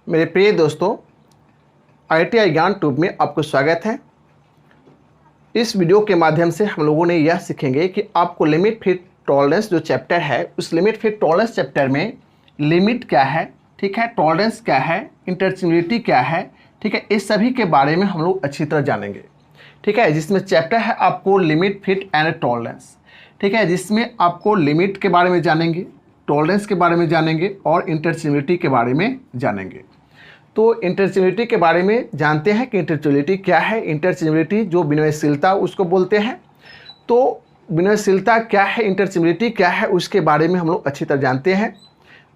मेरे प्रिय दोस्तों, IITI ज्ञान ट्यूब में आपको स्वागत है। इस वीडियो के माध्यम से हम लोगों ने यह सीखेंगे कि आपको लिमिट फिट टॉलरेंस जो चैप्टर है, उस लिमिट फिट टॉलरेंस चैप्टर में लिमिट क्या है, ठीक है, टॉलरेंस क्या है, इंटरचेंजेबिलिटी क्या है, ठीक है, इस सभी के बारे में हम लोग अच्छी तरह जानेंगे। ठीक है, जिसमें चैप्टर है आपको लिमिट फिट एंड टॉलरेंस। ठीक है, जिसमें आपको लिमिट के बारे में जानेंगे, टॉलरेंस के बारे में जानेंगे और इंटरचेंजेबिलिटी के बारे में जानेंगे। तो इंटरचेंजेबिलिटी के बारे में जानते हैं कि इंटरचेंजेबिलिटी क्या है। इंटरचेंजेबिलिटी जो विनिमयशीलता उसको बोलते हैं। तो विनिमयशीलता क्या है, इंटरचेंजेबिलिटी क्या है, उसके बारे में हम लोग अच्छी तरह जानते हैं।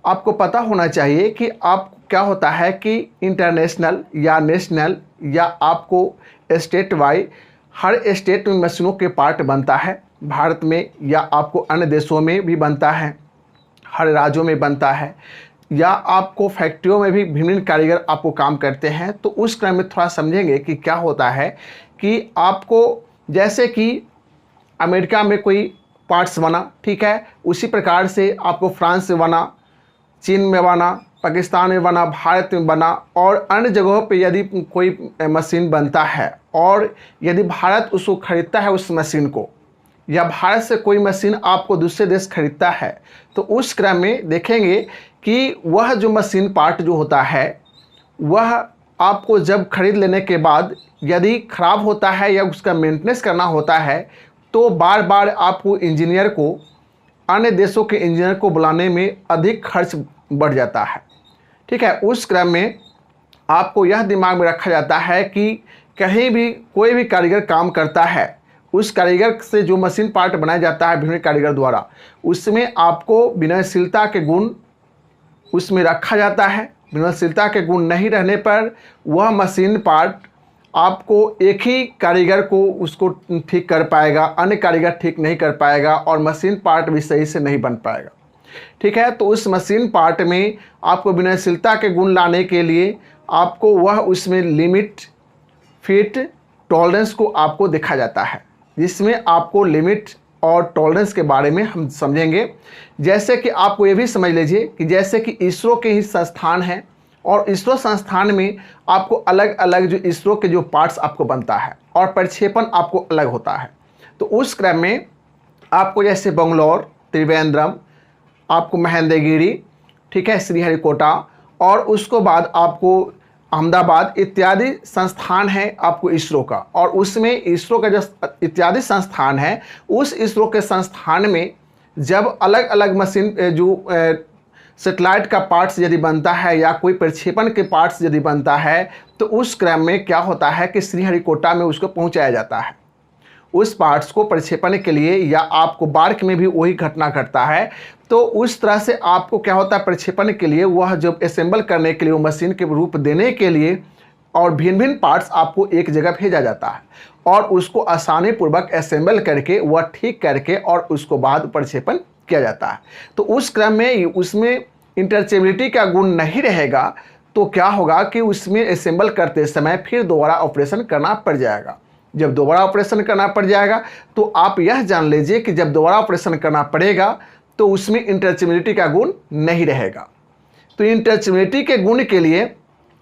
आपको पता होना चाहिए कि आप क्या होता है कि इंटरनेशनल या नेशनल या आपको स्टेट वाइज हर स्टेट में मशीनों के पार्ट बनता है, भारत में या आपको अन्य देशों में भी बनता है, हर राज्यों में बनता है, या आपको फैक्ट्रियों में भी भिन्न कारीगर आपको काम करते हैं। तो उस क्रम में थोड़ा समझेंगे कि क्या होता है कि आपको जैसे कि अमेरिका में कोई पार्ट्स बना, ठीक है, उसी प्रकार से आपको फ्रांस से बना, चीन में बना, पाकिस्तान में बना, भारत में बना और अन्य जगहों पे यदि कोई मशीन बनता है और यदि भारत उसको खरीदता है उस मशीन को, या भारत से कोई मशीन आपको दूसरे देश खरीदता है, तो उस क्रम में देखेंगे कि वह जो मशीन पार्ट जो होता है वह आपको जब खरीद लेने के बाद यदि ख़राब होता है या उसका मेंटेनेंस करना होता है तो बार बार आपको इंजीनियर को, अन्य देशों के इंजीनियर को बुलाने में अधिक खर्च बढ़ जाता है। ठीक है, उस क्रम में आपको यह दिमाग में रखा जाता है कि कहीं भी कोई भी कारीगर काम करता है, उस कारीगर से जो मशीन पार्ट बनाया जाता है विभिन्न कारीगर द्वारा, उसमें आपको विनयशीलता के गुण उसमें रखा जाता है। विनयशीलता के गुण नहीं रहने पर वह मशीन पार्ट आपको एक ही कारीगर को उसको ठीक कर पाएगा, अन्य कारीगर ठीक नहीं कर पाएगा और मशीन पार्ट भी सही से नहीं बन पाएगा। ठीक है, तो उस मशीन पार्ट में आपको विनयशीलता के गुण लाने के लिए आपको वह उसमें लिमिट फिट टॉलरेंस को आपको देखा जाता है, जिसमें आपको लिमिट और टॉलरेंस के बारे में हम समझेंगे। जैसे कि आपको ये भी समझ लीजिए कि जैसे कि इसरो के ही संस्थान हैं और इसरो संस्थान में आपको अलग अलग जो इसरो के जो पार्ट्स आपको बनता है और प्रक्षेपण आपको अलग होता है। तो उस क्रम में आपको जैसे बंगलौर, त्रिवेंद्रम, आपको महेंद्रगिरी, ठीक है, श्रीहरिकोटा और उसको बाद आपको अहमदाबाद इत्यादि संस्थान है आपको इसरो का। और उसमें इसरो का जो इत्यादि संस्थान है, उस इसरो के संस्थान में जब अलग अलग मशीन जो सेटेलाइट का पार्ट्स यदि बनता है या कोई प्रक्षेपण के पार्ट्स यदि बनता है तो उस क्रम में क्या होता है कि श्रीहरिकोटा में उसको पहुंचाया जाता है। उस पार्ट्स को प्रक्षेपण के लिए या आपको बार्क में भी वही घटना घटता है। तो उस तरह से आपको क्या होता है, प्रक्षेपण के लिए वह जब असेंबल करने के लिए, वो मशीन के रूप देने के लिए और भिन्न भिन्न पार्ट्स आपको एक जगह भेजा जाता है और उसको आसानी पूर्वक असेंबल करके वह ठीक करके और उसको बाद प्रक्षेपण किया जाता है। तो उस क्रम में उसमें इंटरचेंजेबिलिटी का गुण नहीं रहेगा तो क्या होगा कि उसमें असेंबल करते समय फिर दोबारा ऑपरेशन करना पड़ जाएगा। जब दोबारा ऑपरेशन करना पड़ जाएगा तो आप यह जान लीजिए कि जब दोबारा ऑपरेशन करना पड़ेगा तो उसमें इंटरचेंजेबिलिटी का गुण नहीं रहेगा। तो इंटरचेंजेबिलिटी के गुण के लिए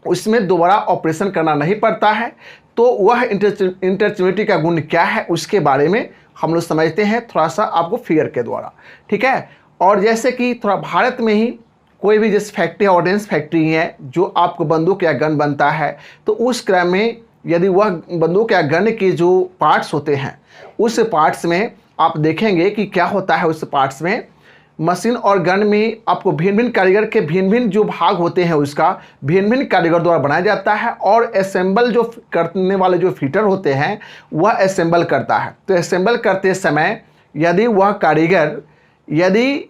उसमें दोबारा ऑपरेशन करना नहीं पड़ता है। तो वह इंटरचेंजेबिलिटी का गुण क्या है उसके बारे में हम लोग समझते हैं थोड़ा सा आपको फिगर के द्वारा। ठीक है, और जैसे कि थोड़ा भारत में ही कोई भी जैसे फैक्ट्री, ऑर्डिनेंस फैक्ट्री है जो आपको बंदूक या गन बनता है, तो उस क्रम में यदि वह बंदूक या गन के जो पार्ट्स होते हैं उस पार्ट्स में आप देखेंगे कि क्या होता है, उस पार्ट्स में मशीन और गन में आपको भिन्न भिन्न कारीगर के भिन्न भिन्न जो भाग होते हैं उसका भिन्न भिन्न कारीगर द्वारा बनाया जाता है और असेंबल जो करने वाले जो फिटर होते हैं वह असेंबल करता है। तो असेंबल करते समय यदि वह कारीगर यदि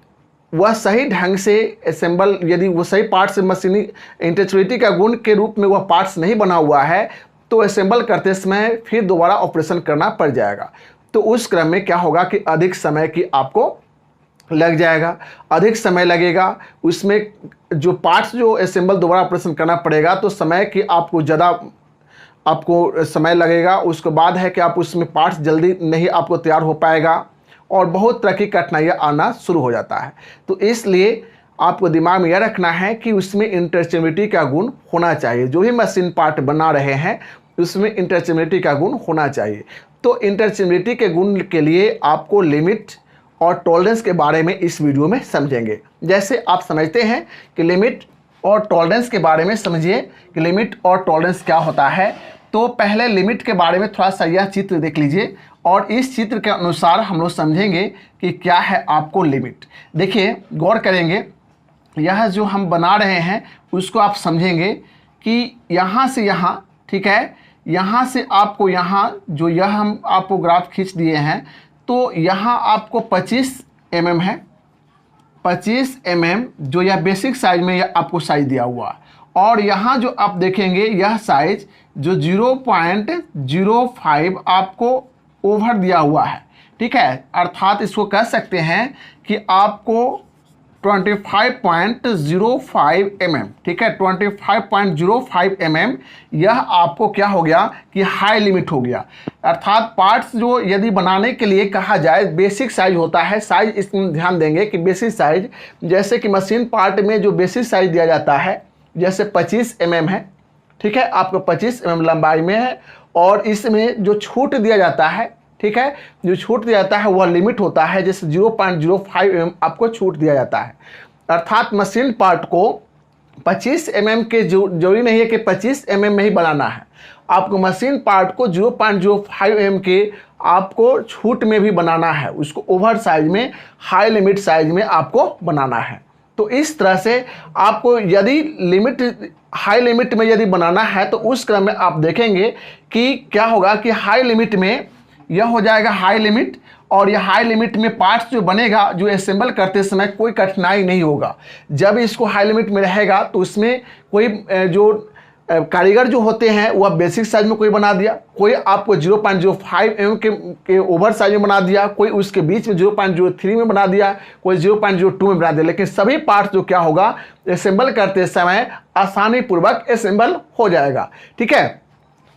वह सही ढंग से असेंबल, यदि वो सही पार्ट्स मशीनी इंटरचेंजेबिलिटी का गुण के रूप में वह पार्ट्स नहीं बना हुआ है तो असेंबल करते समय फिर दोबारा ऑपरेशन करना पड़ जाएगा। तो उस क्रम में क्या होगा कि अधिक समय की आपको लग जाएगा, अधिक समय लगेगा। उसमें जो पार्ट्स जो असेंबल दोबारा ऑपरेशन करना पड़ेगा तो समय की आपको ज़्यादा आपको समय लगेगा। उसके बाद है कि आप उसमें पार्ट्स जल्दी नहीं आपको तैयार हो पाएगा और बहुत तरह की कठिनाइयाँ आना शुरू हो जाता है। तो इसलिए आपको दिमाग में यह रखना है कि उसमें इंटरचेबिलिटी का गुण होना चाहिए। जो भी मशीन पार्ट बना रहे हैं उसमें इंटरचेबिलिटी का गुण होना चाहिए। तो इंटरचेबिलिटी के गुण के लिए आपको लिमिट और टॉलरेंस के बारे में इस वीडियो में समझेंगे। जैसे आप समझते हैं कि लिमिट और टॉलरेंस के बारे में समझिए कि लिमिट और टॉलरेंस क्या होता है। तो पहले लिमिट के बारे में थोड़ा सा यह चित्र देख लीजिए और इस चित्र के अनुसार हम लोग समझेंगे कि क्या है आपको लिमिट। देखिए, गौर करेंगे, यह जो हम बना रहे हैं उसको आप समझेंगे कि यहाँ से यहाँ, ठीक है, यहाँ से आपको यहाँ जो यह हम आपको ग्राफ खींच दिए हैं, तो यहाँ आपको 25 mm है, 25 mm जो यह बेसिक साइज में यह आपको साइज दिया हुआ है। और यहाँ जो आप देखेंगे यह साइज जो 0.05 आपको ओवर दिया हुआ है, ठीक है, अर्थात इसको कह सकते हैं कि आपको 25.05 mm, ठीक है, 25.05 mm यह आपको क्या हो गया कि हाई लिमिट हो गया। अर्थात पार्ट्स जो यदि बनाने के लिए कहा जाए बेसिक साइज होता है, साइज इसमें ध्यान देंगे कि बेसिक साइज, जैसे कि मशीन पार्ट में जो बेसिक साइज दिया जाता है जैसे 25 mm है, ठीक है, आपको 25 mm लंबाई में है। और इसमें जो छूट दिया जाता है, ठीक है, जो छूट दिया जाता है वह लिमिट होता है, जैसे 0.05 mm आपको छूट दिया जाता है। अर्थात मशीन पार्ट को 25 mm के जरूरी नहीं है कि 25 mm में ही बनाना है, आपको मशीन पार्ट को 0.05 mm के आपको छूट में भी बनाना है, उसको ओवर साइज में, हाई लिमिट साइज में आपको बनाना है। तो इस तरह से आपको यदि लिमिट, हाई लिमिट में यदि बनाना है तो उस क्रम में आप देखेंगे कि क्या होगा कि हाई लिमिट में यह हो जाएगा हाई लिमिट, और यह हाई लिमिट में पार्ट्स जो बनेगा, जो असेंबल करते समय कोई कठिनाई नहीं होगा। जब इसको हाई लिमिट में रहेगा तो उसमें कोई जो कारीगर जो होते हैं वह बेसिक साइज में कोई बना दिया, कोई आपको 0.05 mm के ओवर साइज में बना दिया, कोई उसके बीच में 0.03 में बना दिया, कोई 0.02 में बना दिया, लेकिन सभी पार्ट्स जो क्या होगा असेंबल करते समय आसानी पूर्वक असेंबल हो जाएगा, ठीक है।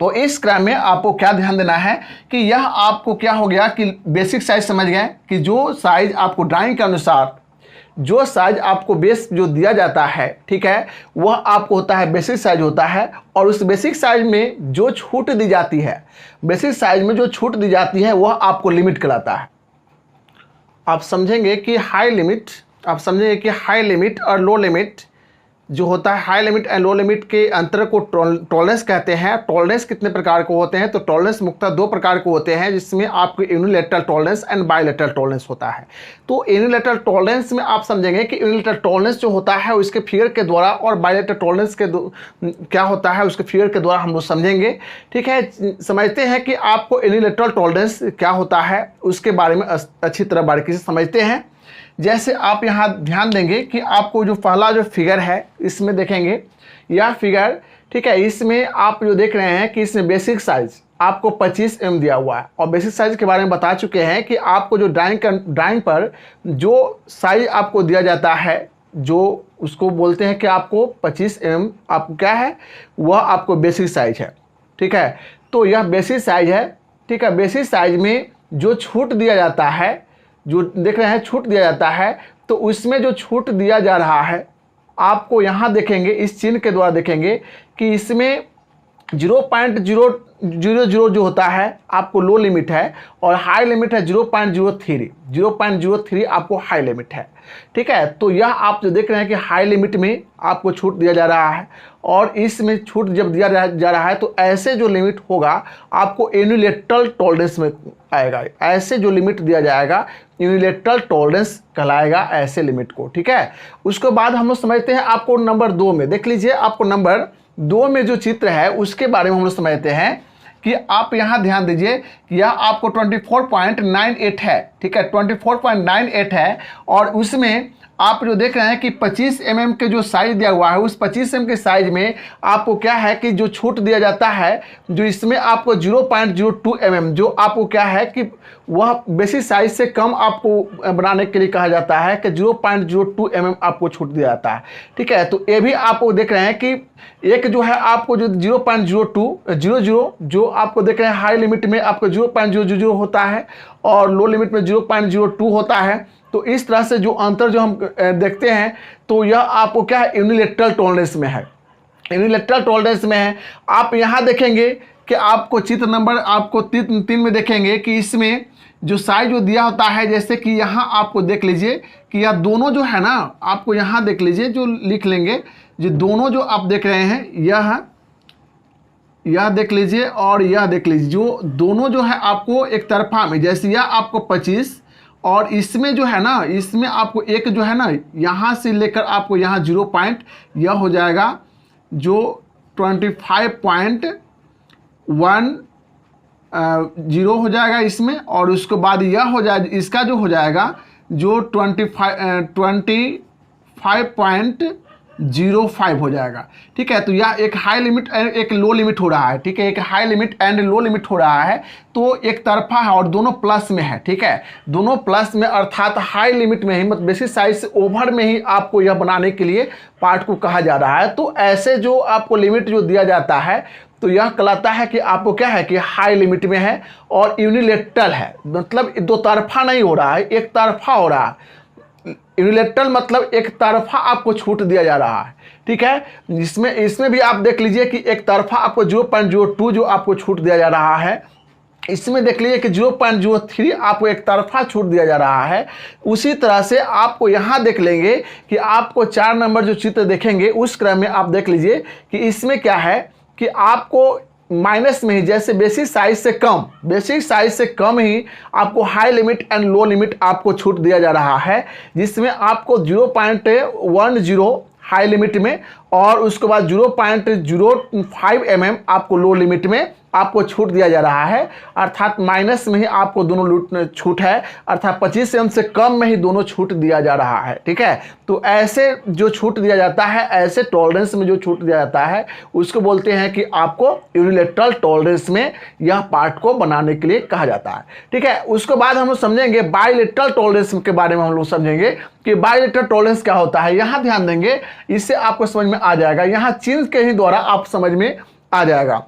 तो इस क्रम में आपको क्या ध्यान देना है कि यह आपको क्या हो गया कि बेसिक साइज समझ गए कि जो साइज आपको ड्राइंग के अनुसार, जो साइज आपको बेस जो दिया जाता है, ठीक है, वह आपको होता है बेसिक साइज होता है। और उस बेसिक साइज में जो छूट दी जाती है, बेसिक साइज में जो छूट दी जाती है वह आपको लिमिट कहलाता है। आप समझेंगे कि हाई लिमिट, आप समझेंगे कि हाई लिमिट और लो लिमिट जो होता है, high limit and low limit के अंतर को टॉलरेंस कहते हैं। टॉलरेंस कितने प्रकार के होते हैं? तो टॉलरेंस मुख्यतः दो प्रकार के होते हैं, जिसमें आपको unilateral tolerance and bilateral tolerance होता है। तो यूनिलैटरल टॉलरेंस में आप समझेंगे कि यूनिलैटरल टॉलरेंस जो होता है उसके फिगर के द्वारा, और बायलैटरल टॉलरेंस के क्या होता है उसके फिगर के द्वारा हम लोग समझेंगे, ठीक है। समझते हैं कि आपको यूनिलैटरल टॉलरेंस क्या होता है उसके बारे में अच्छी तरह बारीकी से समझते हैं। जैसे आप यहाँ ध्यान देंगे कि आपको जो पहला जो फिगर है इसमें देखेंगे, यह फिगर, ठीक है, इसमें आप जो देख रहे हैं कि इसमें बेसिक साइज आपको 25 mm दिया हुआ है। और बेसिक साइज के बारे में बता चुके हैं कि आपको जो ड्राइंग पर जो साइज आपको दिया जाता है, जो उसको बोलते हैं कि आपको 25 mm आपको क्या है, वह आपको बेसिक साइज है, ठीक है। तो यह बेसिक साइज है, ठीक है। बेसिक साइज में जो छूट दिया जाता है, जो देख रहे हैं छूट दिया जाता है, तो उसमें जो छूट दिया जा रहा है आपको यहाँ देखेंगे, इस चिन्ह के द्वारा देखेंगे कि इसमें 0.000 जो होता है आपको लो लिमिट है, और हाई लिमिट है 0.03 आपको हाई लिमिट है, ठीक है। तो यह आप जो देख रहे हैं कि हाई लिमिट में आपको छूट दिया जा रहा है, और इसमें छूट जब दिया जा रहा है तो ऐसे जो लिमिट होगा आपको यूनिलैटरल टॉलरेंस में आएगा। ऐसे जो लिमिट दिया जाएगा यूनिलैटरल टॉलरेंस कहलाएगा ऐसे लिमिट को, ठीक है। उसके बाद हम लोग समझते हैं, आपको नंबर 2 में देख लीजिए, आपको नंबर 2 में जो चित्र है उसके बारे में हम लोग समझते हैं कि आप यहाँ ध्यान दीजिए कि यह आपको 24.98 है, ठीक है, 24.98 है। और उसमें आप जो देख रहे हैं कि 25 mm के जो साइज दिया हुआ है, उस 25 mm के साइज में आपको क्या है कि जो छूट दिया जाता है, जो इसमें आपको 0.02 mm जो आपको क्या है कि वह बेसिक साइज से कम आपको बनाने के लिए कहा जाता है कि 0.02 mm आपको छूट दिया जाता है, ठीक है। तो ये भी आपको देख रहे हैं कि एक जो है आपको जो 0.0200 जो आपको देख रहे हैं हाई लिमिट में आपको 0.000 होता है, और लो लिमिट में 0.02 होता है। तो इस तरह से जो अंतर जो हम देखते हैं, तो यह आपको क्या है, यूनिलैटरल टॉलरेंस में है। यूनिलैटरल टॉलरेंस में है। आप यहाँ देखेंगे कि आपको चित्र नंबर आपको 3 में देखेंगे कि इसमें जो साइज जो दिया होता है, जैसे कि यहाँ आपको देख लीजिए कि यह दोनों जो है ना, आपको यहाँ देख लीजिए जो लिख लेंगे, जो दोनों जो आप देख रहे हैं, यह देख लीजिए और यह देख लीजिए, जो दोनों जो है आपको एक तरफा में, जैसे यह आपको 25 और इसमें जो है ना, इसमें आपको एक जो है ना, यहाँ से लेकर आपको यहाँ 0 पॉइंट, यह हो जाएगा जो 25.10 हो जाएगा इसमें, और उसके बाद यह हो जाएगा, इसका जो हो जाएगा जो 25.05 हो जाएगा। ठीक है, तो यह एक हाई लिमिट एक लो लिमिट हो रहा है। ठीक है, एक high limit and low limit हो रहा है, तो एक तरफा है और दोनों प्लस में है। ठीक है, दोनों प्लस में, अर्थात हाई लिमिट में ही, मतलब बेसिक साइज से ओवर में ही आपको यह बनाने के लिए पार्ट को कहा जा रहा है। तो ऐसे जो आपको लिमिट जो दिया जाता है, तो यह कहलाता है कि आपको क्या है कि हाई लिमिट में है और यूनिलैटरल है, मतलब दो तरफा नहीं हो रहा है, एक तरफा हो रहा है। यूनिलैटरल मतलब एक तरफा आपको छूट दिया जा रहा है। ठीक है, इसमें भी आप देख लीजिए कि एक तरफा आपको 0.02 जो आपको छूट दिया जा रहा है। इसमें देख लीजिए कि 0.03 आपको एक तरफा छूट दिया जा रहा है। उसी तरह से आपको यहाँ देख लेंगे कि आपको 4 नंबर जो चित्र देखेंगे, उस क्रम में आप देख लीजिए कि इसमें क्या है कि आपको माइनस में ही, जैसे बेसिक साइज से कम ही आपको high limit and low limit आपको छूट दिया जा रहा है, जिसमें आपको 0.10 हाई लिमिट में और उसके बाद 0.05 mm आपको लो लिमिट में आपको छूट दिया जा रहा है। अर्थात माइनस में ही आपको दोनों छूट है, अर्थात 25 mm से कम में ही दोनों छूट दिया जा रहा है। ठीक है, तो ऐसे जो छूट दिया जाता है, ऐसे टॉलरेंस में जो छूट दिया जाता है, उसको बोलते हैं कि आपको यूनिलैटरल टॉलरेंस में यह पार्ट को बनाने के लिए कहा जाता है। ठीक है, उसके बाद हम लोग समझेंगे बायलैटरल टॉलरेंस के बारे में। हम लोग समझेंगे कि बायलैटरल टॉलरेंस क्या होता है। यहाँ ध्यान देंगे, इससे आपको समझ में आ जाएगा, यहाँ चिन्ह के ही द्वारा आप समझ में आ जाएगा।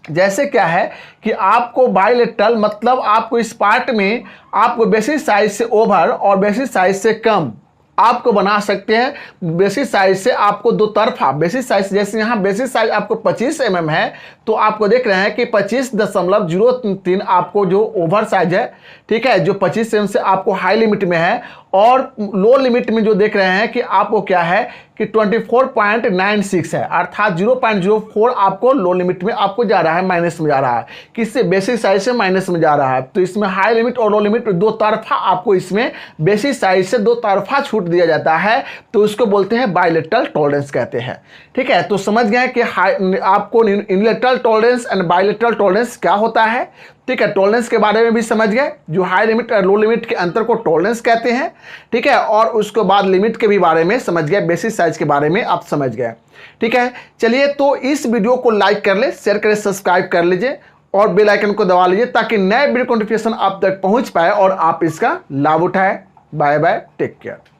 जैसे क्या है कि आपको बायलैटरल मतलब आपको इस पार्ट में आपको बेसिक साइज से ओवर और बेसिक साइज से कम आपको बना सकते हैं। बेसिक साइज से आपको दो तरफा बेसिक साइज, जैसे यहाँ बेसिक साइज आपको 25 mm है, तो आपको देख रहे हैं कि 25.03 आपको जो ओवर साइज है। ठीक है, जो 25 mm से आपको हाई लिमिट में है, और लो लिमिट में जो देख रहे हैं कि आपको क्या है कि 24.96 है, अर्थात 0.04 आपको लो लिमिट में आपको जा रहा है, माइनस में जा रहा है। किससे? बेसिक साइज से माइनस में जा रहा है। तो इसमें हाई लिमिट और लो लिमिट दो तरफा आपको इसमें बेसिक साइज से दो तरफा छूट दिया जाता है, तो उसको बोलते हैं बायलैटरल टॉलरेंस कहते हैं। ठीक है, तो समझ गए कि आपको unilateral tolerance and bilateral tolerance क्या होता है। ठीक है, टॉलरेंस के बारे में भी समझ गए, जो हाई लिमिट और लो लिमिट के अंतर को टॉलरेंस कहते हैं। ठीक है, और उसके बाद लिमिट के भी बारे में समझ गए, बेसिक साइज के बारे में आप समझ गए। ठीक है, चलिए तो इस वीडियो को लाइक कर ले, शेयर करें, सब्सक्राइब कर लीजिए और बेल आइकन को दबा लीजिए, ताकि नए वीडियो नोटिफिकेशन आप तक पहुंच पाए और आप इसका लाभ उठाएं। Bye bye, take care.